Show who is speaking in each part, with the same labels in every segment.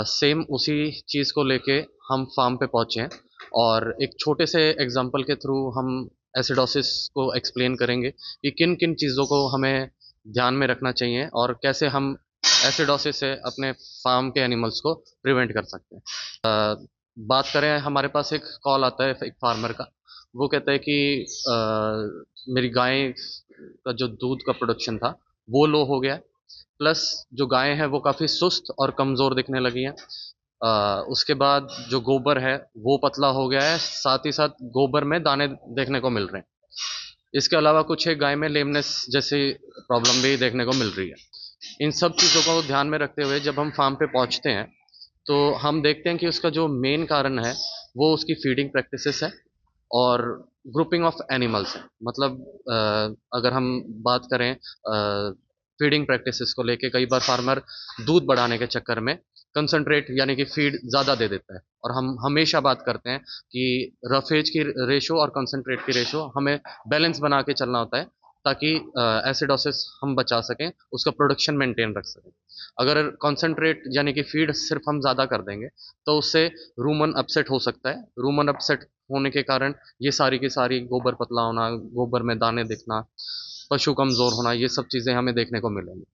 Speaker 1: Same उसी चीज़ को लेके हम फार्म पे पहुँचे हैं और एक छोटे से एग्जांपल के थ्रू हम एसिडोसिस को एक्सप्लेन करेंगे कि किन किन चीज़ों को हमें ध्यान में रखना चाहिए और कैसे हम एसिडोसिस से अपने फार्म के एनिमल्स को प्रिवेंट कर सकते हैं। बात करें, हमारे पास एक कॉल आता है एक फार्मर का। वो कहता है कि मेरी गाय का जो दूध का प्रोडक्शन था वो लो हो गया, प्लस जो गायें हैं वो काफ़ी सुस्त और कमज़ोर दिखने लगी हैं। उसके बाद जो गोबर है वो पतला हो गया है, साथ ही साथ गोबर में दाने देखने को मिल रहे हैं। इसके अलावा कुछ एक गाय में लेमनेस जैसी प्रॉब्लम भी देखने को मिल रही है। इन सब चीज़ों को ध्यान में रखते हुए जब हम फार्म पे पहुंचते हैं तो हम देखते हैं कि उसका जो मेन कारण है वो उसकी फीडिंग प्रैक्टिसेस है और ग्रुपिंग ऑफ एनिमल्स है। मतलब अगर हम बात करें फीडिंग प्रैक्टिसेस को लेके, कई बार फार्मर दूध बढ़ाने के चक्कर में कंसंट्रेट यानी कि फीड ज़्यादा दे देता है और हम हमेशा बात करते हैं कि रफेज की रेशो और कंसंट्रेट की रेशो हमें बैलेंस बना के चलना होता है ताकि एसिडोसिस हम बचा सकें, उसका प्रोडक्शन मेंटेन रख सकें। अगर कंसंट्रेट यानी कि फीड सिर्फ हम ज़्यादा कर देंगे तो उससे रूमन अपसेट हो सकता है। रूमन अपसेट होने के कारण ये सारी की सारी गोबर पतला होना, गोबर में दाने दिखना, पशु कमज़ोर होना, ये सब चीज़ें हमें देखने को मिलेंगी।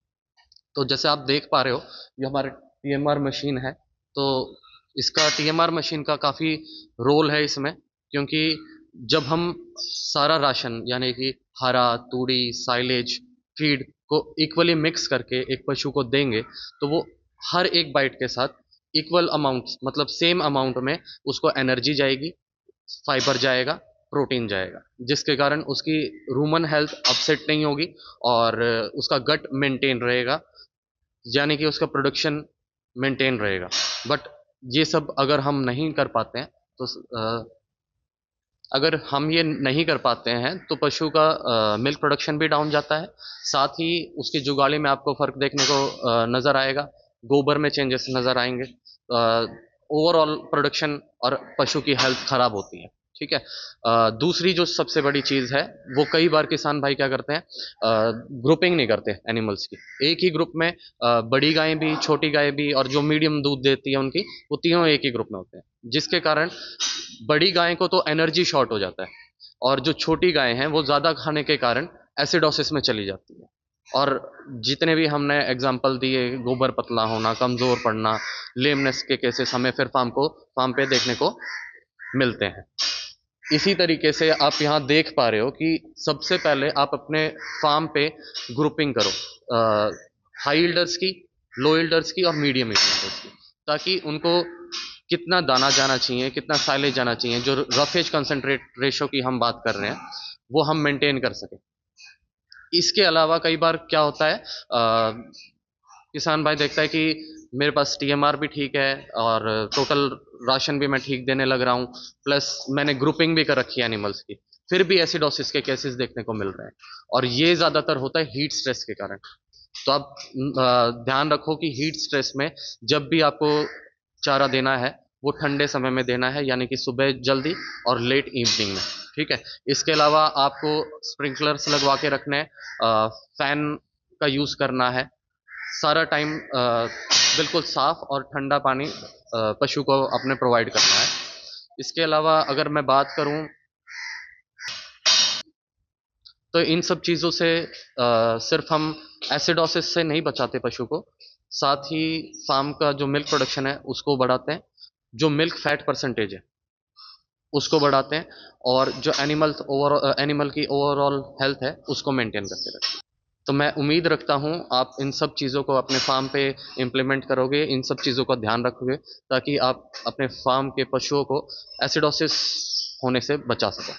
Speaker 1: तो जैसे आप देख पा रहे हो, ये हमारे टीएमआर मशीन है। तो इसका टीएमआर मशीन का काफ़ी रोल है इसमें, क्योंकि जब हम सारा राशन यानी कि हरा, तूड़ी, साइलेज, फीड को इक्वली मिक्स करके एक पशु को देंगे तो वो हर एक बाइट के साथ इक्वल अमाउंट, मतलब सेम अमाउंट में उसको एनर्जी जाएगी, फाइबर जाएगा, प्रोटीन जाएगा, जिसके कारण उसकी रूमन हेल्थ अपसेट नहीं होगी और उसका गट मेंटेन रहेगा, यानी कि उसका प्रोडक्शन मेंटेन रहेगा। बट ये सब अगर हम नहीं कर पाते हैं तो अगर हम ये नहीं कर पाते हैं तो पशु का मिल्क प्रोडक्शन भी डाउन जाता है। साथ ही उसकी जुगाली में आपको फ़र्क देखने को नज़र आएगा, गोबर में चेंजेस नज़र आएंगे, ओवरऑल प्रोडक्शन और पशु की हेल्थ ख़राब होती है। ठीक है। दूसरी जो सबसे बड़ी चीज़ है, वो कई बार किसान भाई क्या करते हैं, ग्रुपिंग नहीं करते एनिमल्स की। एक ही ग्रुप में बड़ी गायें भी, छोटी गायें भी और जो मीडियम दूध देती है उनकी, वो तीनों एक ही ग्रुप में होते हैं, जिसके कारण बड़ी गाय को तो एनर्जी शॉर्ट हो जाता है और जो छोटी गाय हैं वो ज़्यादा खाने के कारण एसिडोसिस में चली जाती है। और जितने भी हमने एग्जाम्पल दिए, गोबर पतला होना, कमज़ोर पड़ना, लेमनेस के केसेस हमें फिर फार्म पे देखने को मिलते हैं। इसी तरीके से आप यहाँ देख पा रहे हो कि सबसे पहले आप अपने फार्म पे ग्रुपिंग करो, हाई यील्डर्स की, लो यील्डर्स की और मीडियम यील्डर्स की, ताकि उनको कितना दाना जाना चाहिए, कितना साइलेज जाना चाहिए, जो रफेज कंसंट्रेट रेशो की हम बात कर रहे हैं, वो हम मेंटेन कर सकें। इसके अलावा कई बार क्या होता है, किसान भाई देखता है कि मेरे पास टीएमआर भी ठीक है और टोटल राशन भी मैं ठीक देने लग रहा हूँ, प्लस मैंने ग्रुपिंग भी कर रखी है एनिमल्स की, फिर भी एसिडोसिस के केसेस देखने को मिल रहे हैं और ये ज़्यादातर होता है हीट स्ट्रेस के कारण। तो आप ध्यान रखो कि हीट स्ट्रेस में जब भी आपको चारा देना है वो ठंडे समय में देना है, यानी कि सुबह जल्दी और लेट इवनिंग में। ठीक है। इसके अलावा आपको स्प्रिंकलर्स लगवा के रखने हैं, फैन का यूज़ करना है, सारा टाइम बिल्कुल साफ और ठंडा पानी पशु को अपने प्रोवाइड करना है। इसके अलावा अगर मैं बात करूं तो इन सब चीज़ों से सिर्फ हम एसिडोसिस से नहीं बचाते पशु को, साथ ही फार्म का जो मिल्क प्रोडक्शन है उसको बढ़ाते हैं, जो मिल्क फैट परसेंटेज है उसको बढ़ाते हैं और जो एनिमल की ओवरऑल हेल्थ है उसको मेंटेन करके रखते हैं। तो मैं उम्मीद रखता हूँ आप इन सब चीज़ों को अपने फार्म पे इम्प्लीमेंट करोगे, इन सब चीज़ों का ध्यान रखोगे ताकि आप अपने फार्म के पशुओं को एसिडोसिस होने से बचा सको।